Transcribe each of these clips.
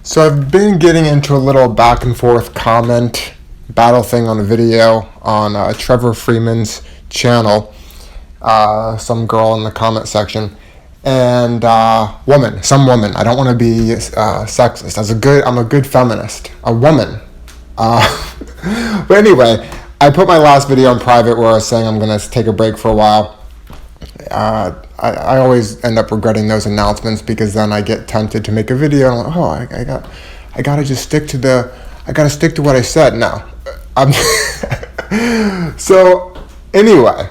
So I've been getting into a little back and forth comment battle thing on a video on Trevor Freeman's channel. Some girl in the comment section, and some woman. I don't want to be sexist. I'm a good feminist. A woman. But anyway, I put my last video in private where I was saying I'm gonna take a break for a while. I always end up regretting those announcements because then I get tempted to make a video and I'm like, I gotta stick to what I said now. So anyway,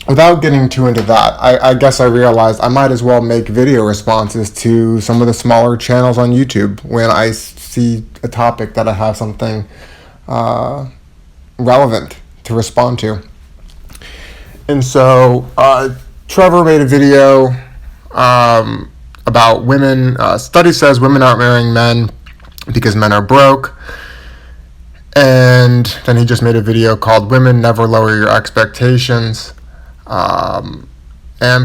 without getting too into that, I guess I realized I might as well make video responses to some of the smaller channels on YouTube when I see a topic that I have something relevant to respond to. And so Trevor made a video about women. Study says women aren't marrying men because men are broke. And then he just made a video called Women Never Lower Your Expectations. And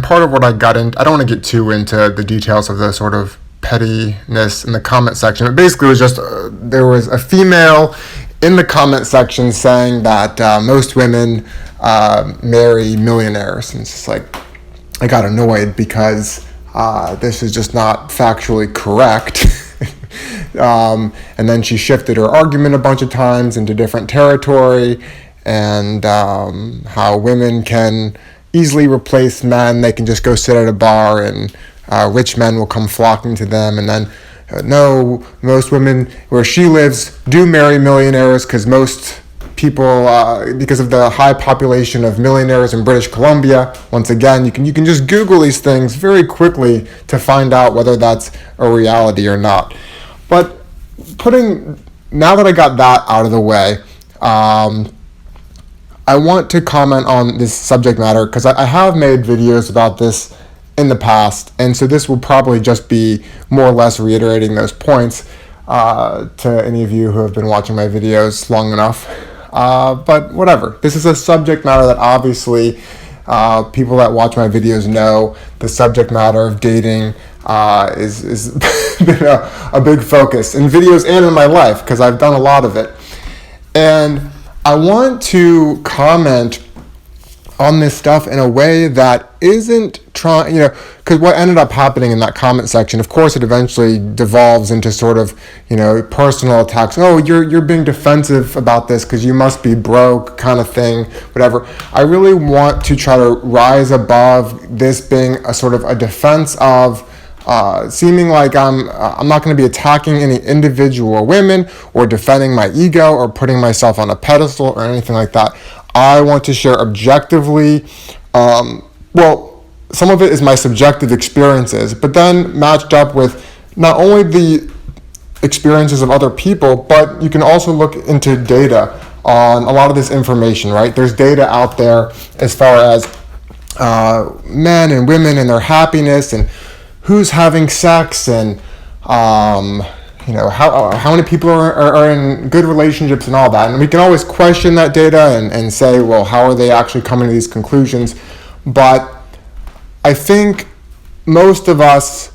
part of what I got into, I don't want to get too into the details of the sort of pettiness in the comment section. But basically it was just, there was a female in the comment section saying that most women marry millionaires. And it's just like, I got annoyed because this is just not factually correct. And then she shifted her argument a bunch of times into different territory, and how women can easily replace men. They can just go sit at a bar and rich men will come flocking to them. And then no, most women where she lives do marry millionaires because most people, because of the high population of millionaires in British Columbia. Once again, you can just Google these things very quickly to find out whether that's a reality or not. But now that I got that out of the way, I want to comment on this subject matter because I have made videos about this in the past, and so this will probably just be more or less reiterating those points to any of you who have been watching my videos long enough. But whatever. This is a subject matter that obviously people that watch my videos know. The subject matter of dating is been a big focus in videos and in my life because I've done a lot of it. And I want to comment on this stuff in a way that isn't trying, because what ended up happening in that comment section, of course, it eventually devolves into sort of, personal attacks. Oh, you're being defensive about this because you must be broke, kind of thing, whatever. I really want to try to rise above this being a sort of a defense of seeming like I'm not going to be attacking any individual women or defending my ego or putting myself on a pedestal or anything like that. I want to share objectively, some of it is my subjective experiences, but then matched up with not only the experiences of other people, but you can also look into data on a lot of this information, right? There's data out there as far as men and women and their happiness and who's having sex and how many people are in good relationships and all that. And we can always question that data and say, well, how are they actually coming to these conclusions? But I think most of us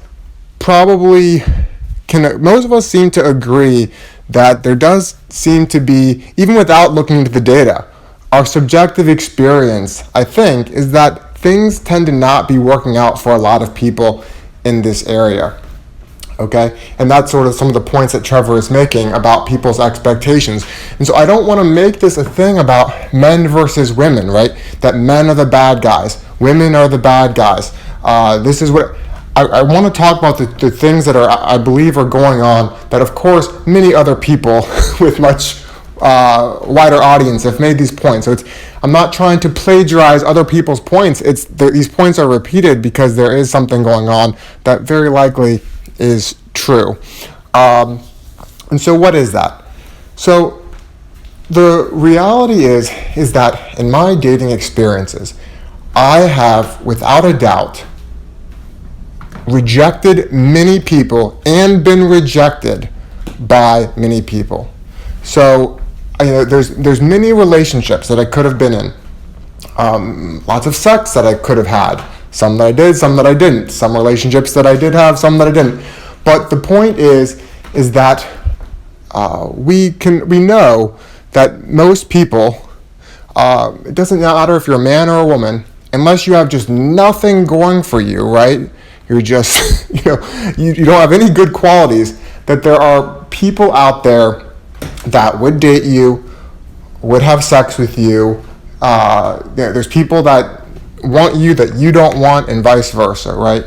seem to agree that there does seem to be, even without looking into the data, our subjective experience, I think, is that things tend to not be working out for a lot of people in this area. Okay, and that's sort of some of the points that Trevor is making about people's expectations. And so I don't want to make this a thing about men versus women, right? That men are the bad guys, women are the bad guys. This is what I want to talk about, the things that I believe are going on that, of course, many other people with much wider audience have made these points. So I'm not trying to plagiarize other people's points. These points are repeated because there is something going on that very likely is true. And so what is that? So the reality is that in my dating experiences, I have, without a doubt, rejected many people and been rejected by many people. So there's many relationships that I could have been in. Lots of sex that I could have had. Some that I did, some that I didn't. Some relationships that I did have, some that I didn't. But the point is is that we know that most people, it doesn't matter if you're a man or a woman, unless you have just nothing going for you, right? You're just, you don't have any good qualities, that there are people out there that would date you, would have sex with you. There's people that want you that you don't want, and vice versa, right?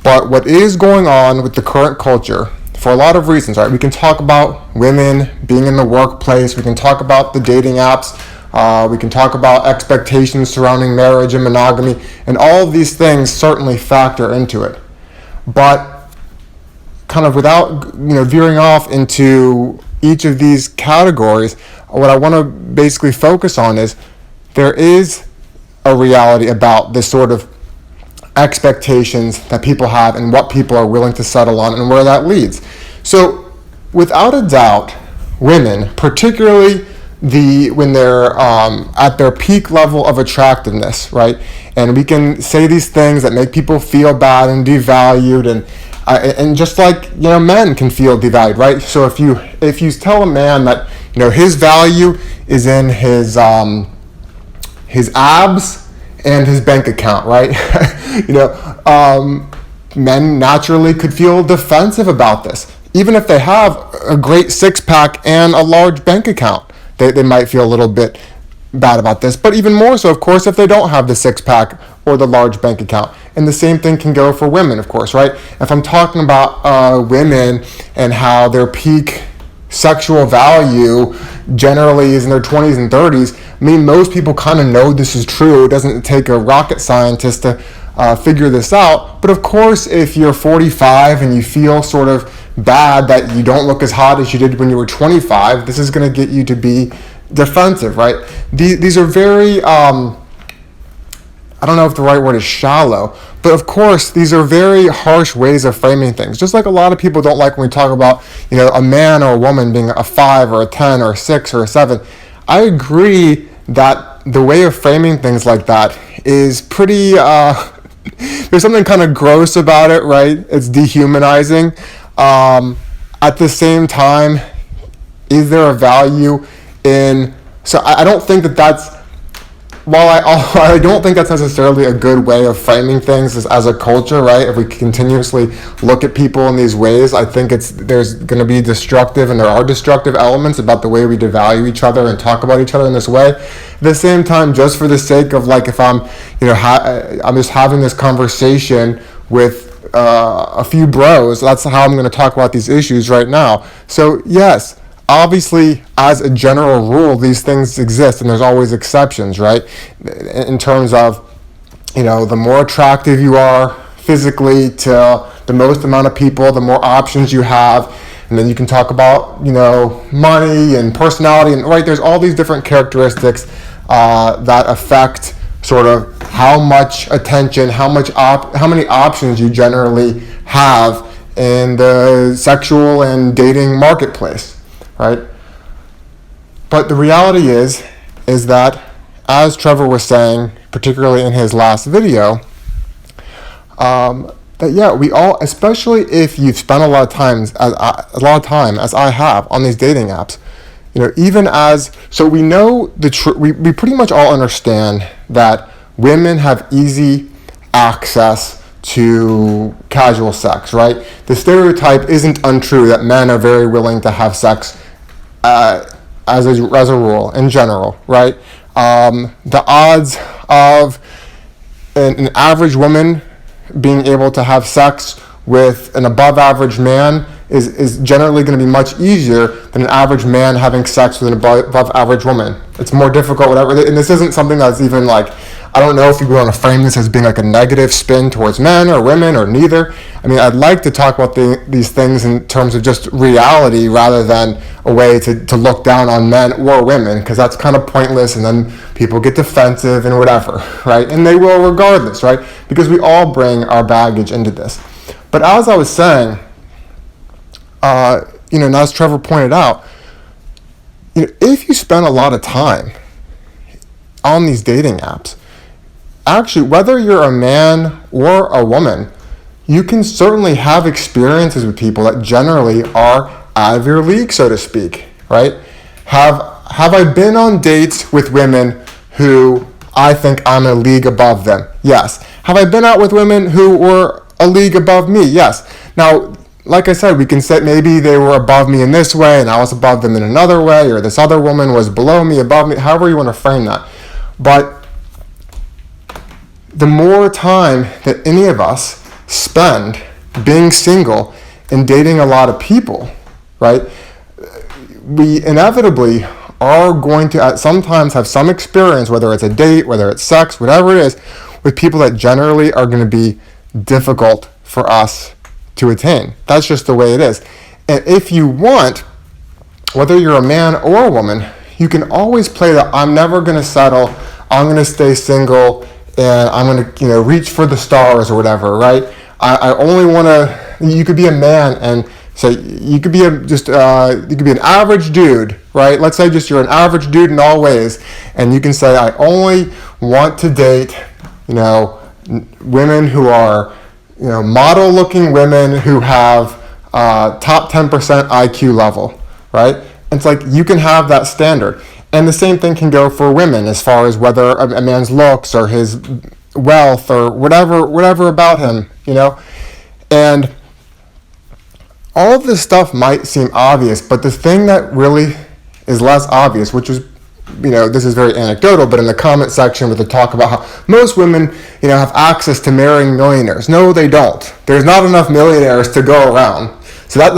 But what is going on with the current culture, for a lot of reasons, right? We can talk about women being in the workplace. We can talk about the dating apps. We can talk about expectations surrounding marriage and monogamy, and all of these things certainly factor into it. But kind of without veering off into each of these categories, what I want to basically focus on is there is a reality about this sort of expectations that people have and what people are willing to settle on and where that leads. So without a doubt, women, particularly when they're at their peak level of attractiveness, right? And we can say these things that make people feel bad and devalued, and just like men can feel devalued, right? So if you tell a man that his value is in his abs and his bank account, right? Men naturally could feel defensive about this, even if they have a great six-pack and a large bank account. They might feel a little bit bad about this, but even more so, of course, if they don't have the six-pack or the large bank account. And the same thing can go for women, of course, right? If I'm talking about women and how their peak sexual value generally is in their 20s and 30s, I mean, most people kind of know this is true. It doesn't take a rocket scientist to figure this out. But of course, if you're 45 and you feel sort of bad that you don't look as hot as you did when you were 25, this is going to get you to be defensive, right? These are very, I don't know if the right word is shallow, but of course, these are very harsh ways of framing things. Just like a lot of people don't like when we talk about, a man or a woman being a 5 or a 10 or a 6 or a 7. I agree that the way of framing things like that is pretty, there's something kind of gross about it, right? It's dehumanizing. At the same time, is there a value in, so I don't think that's, while I don't think that's necessarily a good way of framing things as a culture, right? If we continuously look at people in these ways, I think there's going to be destructive, and there are destructive elements about the way we devalue each other and talk about each other in this way. At the same time, just for the sake of, like, if I'm, I'm just having this conversation with a few bros, that's how I'm going to talk about these issues right now. So yes, obviously, as a general rule, these things exist, and there's always exceptions, right? In terms of, the more attractive you are physically to the most amount of people, the more options you have. And then you can talk about, money and personality, and right, there's all these different characteristics that affect sort of how much attention, how many options you generally have in the sexual and dating marketplace. Right? But the reality is that, as Trevor was saying, particularly in his last video, we all, especially if you've spent a lot of time as I have on these dating apps, so we know we pretty much all understand that women have easy access to casual sex, right? The stereotype isn't untrue that men are very willing to have sex as a rule in general, right? The odds of an average woman being able to have sex with an above average man is generally going to be much easier than an average man having sex with an above average woman. It's more difficult, whatever. And this isn't something that's even like, I don't know if you want to frame this as being like a negative spin towards men or women or neither. I mean, I'd like to talk about these things in terms of just reality rather than a way to look down on men or women, because that's kind of pointless, and then people get defensive and whatever, right? And they will regardless, right? Because we all bring our baggage into this. But as I was saying, and as Trevor pointed out, if you spend a lot of time on these dating apps, actually, whether you're a man or a woman, you can certainly have experiences with people that generally are out of your league, so to speak, right? Have I been on dates with women who I think I'm a league above them? Yes. Have I been out with women who were a league above me? Yes. Now, like I said, we can say maybe they were above me in this way and I was above them in another way, or this other woman was below me, above me, however you want to frame that. But the more time that any of us spend being single and dating a lot of people, right, we inevitably are going to at sometimes have some experience, whether it's a date, whether it's sex, whatever it is, with people that generally are going to be difficult for us to attain. That's just the way it is. And if you want, whether you're a man or a woman, you can always play that I'm never going to settle, I'm going to stay single, and I'm going to, reach for the stars or whatever, right? I only want to, you could be a man and so you could be you could be an average dude, right? Let's say just you're an average dude in all ways, and you can say, I only want to date, women who are, model-looking women who have top 10% IQ level, right? And it's like you can have that standard. And the same thing can go for women as far as whether a man's looks or his wealth or whatever about him, And all of this stuff might seem obvious, but the thing that really is less obvious, which is, this is very anecdotal, but in the comment section with the talk about how most women, have access to marrying millionaires. No, they don't. There's not enough millionaires to go around. So that's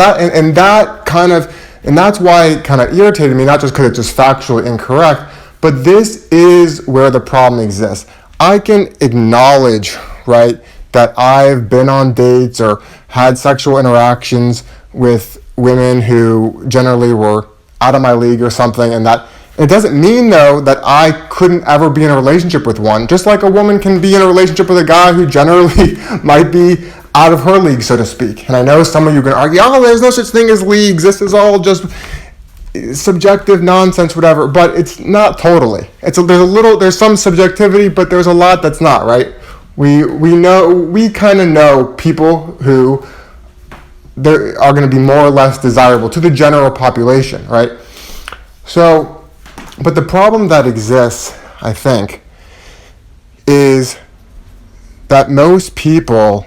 why it kind of irritated me, not just because it's just factually incorrect, but this is where the problem exists. I can acknowledge, right, that I've been on dates or had sexual interactions with women who generally were out of my league or something, and that it doesn't mean, though, that I couldn't ever be in a relationship with one, just like a woman can be in a relationship with a guy who generally might be out of her league, so to speak. And I know some of you are going to argue, there's no such thing as leagues, this is all just subjective nonsense, whatever, but it's not totally. There's some subjectivity, but there's a lot that's not, right? We kind of know people who are going to be more or less desirable to the general population, right? So, but the problem that exists, I think, is that most people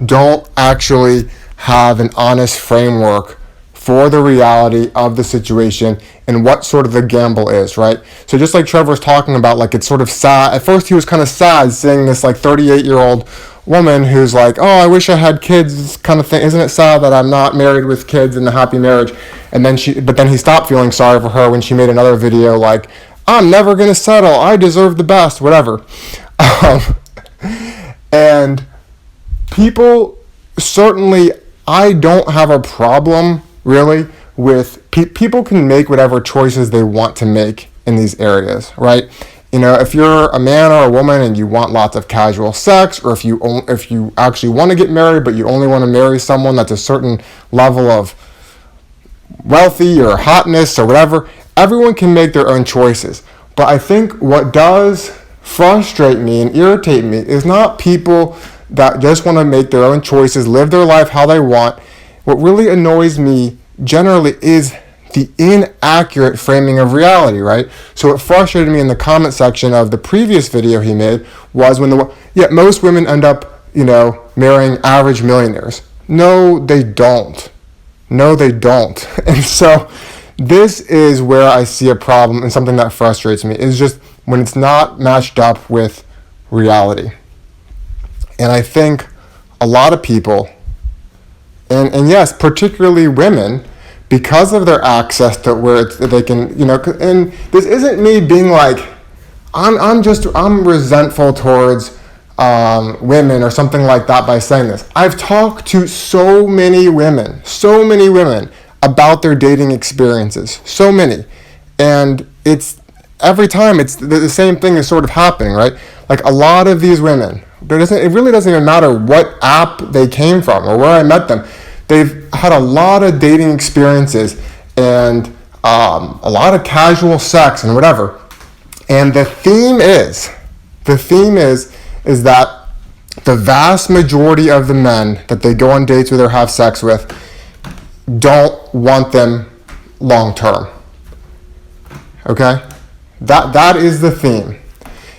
don't actually have an honest framework for the reality of the situation and what sort of the gamble is, right? So just like Trevor was talking about, like it's sort of sad. At first he was kind of sad seeing this like 38-year-old woman who's like, I wish I had kids kind of thing. Isn't it sad that I'm not married with kids in a happy marriage? And then he stopped feeling sorry for her when she made another video like, I'm never going to settle. I deserve the best, whatever. And people, certainly, I don't have a problem really with people can make whatever choices they want to make in these areas, right? If you're a man or a woman and you want lots of casual sex, or if you actually want to get married but you only want to marry someone that's a certain level of wealthy or hotness or whatever, everyone can make their own choices. But I think what does frustrate me and irritate me is not people that just want to make their own choices, live their life how they want. What really annoys me generally is the inaccurate framing of reality, right? So what frustrated me in the comment section of the previous video he made was most women end up, marrying average millionaires. No, they don't. And so this is where I see a problem and something that frustrates me is just when it's not matched up with reality. And I think a lot of people, and yes, particularly women, because of their access to where they can, and this isn't me being like, I'm resentful towards women or something like that by saying this. I've talked to so many women about their dating experiences, so many, and it's every time it's the same thing is sort of happening, right? Like a lot of these women, it really doesn't even matter what app they came from or where I met them. They've had a lot of dating experiences and a lot of casual sex and whatever. And the theme is that the vast majority of the men that they go on dates with or have sex with, don't want them long term. Okay? That is the theme.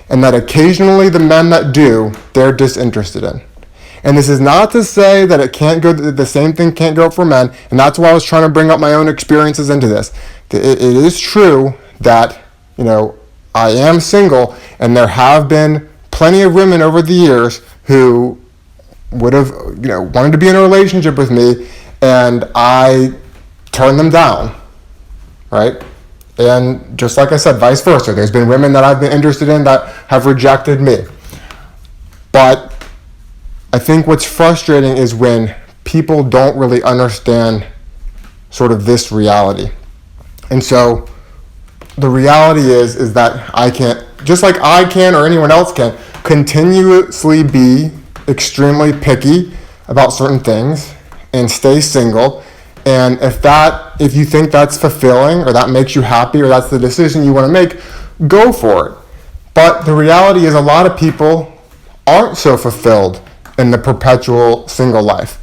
And that occasionally the men that do, they're disinterested in. And this is not to say that it can't go, the same thing can't go for men, and that's why I was trying to bring up my own experiences into this. It is true that, I am single, and there have been plenty of women over the years who would have, wanted to be in a relationship with me, and I turned them down, right? And just like I said, vice versa. There's been women that I've been interested in that have rejected me. But I think what's frustrating is when people don't really understand sort of this reality. And so the reality is that I can't, just like I can or anyone else can, continuously be extremely picky about certain things and stay single. And if you think that's fulfilling or that makes you happy or that's the decision you want to make, go for it. But the reality is a lot of people aren't so fulfilled in the perpetual single life.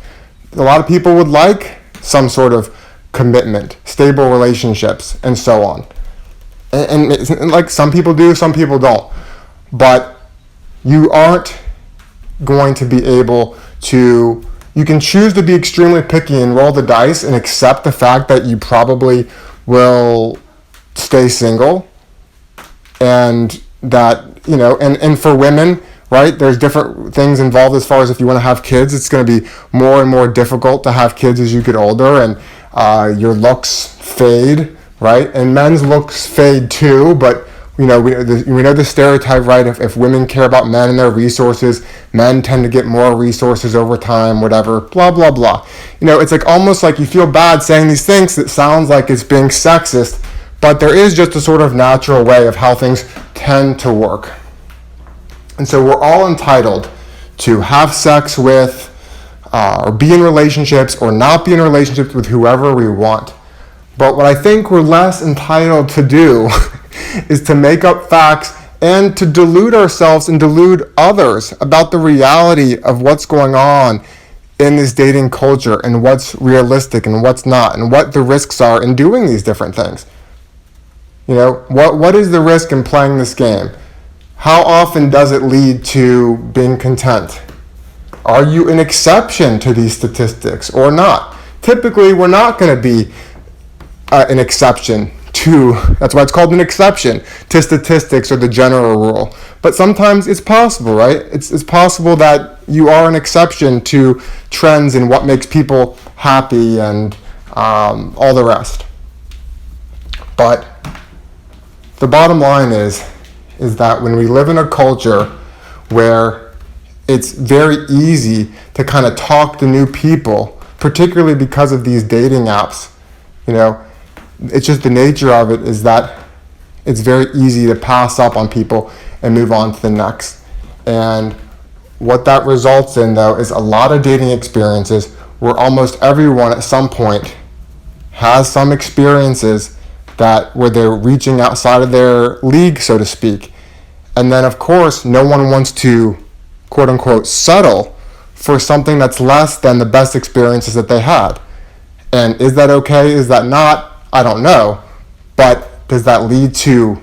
A lot of people would like some sort of commitment, stable relationships, and so on. And like some people do, some people don't. But you aren't going to be able to, you can choose to be extremely picky and roll the dice and accept the fact that you probably will stay single, and that, and for women, right, there's different things involved as far as if you want to have kids. It's going to be more and more difficult to have kids as you get older, and your looks fade, right? And men's looks fade too, but we know the stereotype, right? If women care about men and their resources, men tend to get more resources over time, whatever, blah, blah, blah. It's like almost like you feel bad saying these things that sounds like it's being sexist, but there is just a sort of natural way of how things tend to work. And so we're all entitled to have sex with, or be in relationships, or not be in relationships with whoever we want. But what I think we're less entitled to do is to make up facts and to delude ourselves and delude others about the reality of what's going on in this dating culture and what's realistic and what's not and what the risks are in doing these different things. What is the risk in playing this game? How often does it lead to being content? Are you an exception to these statistics or not? Typically, we're not going to be an exception to, that's why it's called an exception to statistics or the general rule. But sometimes it's possible, right? It's possible that you are an exception to trends and what makes people happy and all the rest. But the bottom line is that when we live in a culture where it's very easy to kind of talk to new people, particularly because of these dating apps, it's just the nature of it is that it's very easy to pass up on people and move on to the next. And what that results in, though, is a lot of dating experiences where almost everyone at some point has some experiences where they're reaching outside of their league, so to speak. And then, of course, no one wants to, quote unquote, settle for something that's less than the best experiences that they had. And is that okay? Is that not? I don't know. But does that lead to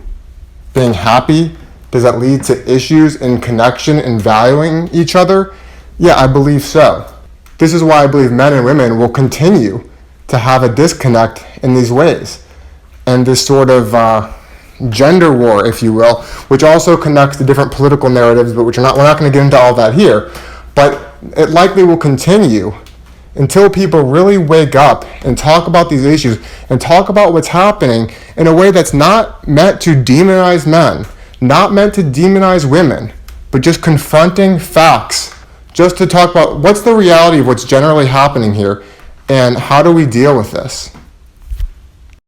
being happy? Does that lead to issues in connection and valuing each other? Yeah, I believe so. This is why I believe men and women will continue to have a disconnect in these ways. And this sort of gender war, if you will, which also connects to different political narratives, but we're not going to get into all that here. But it likely will continue until people really wake up and talk about these issues and talk about what's happening in a way that's not meant to demonize men, not meant to demonize women, but just confronting facts, just to talk about what's the reality of what's generally happening here and how do we deal with this.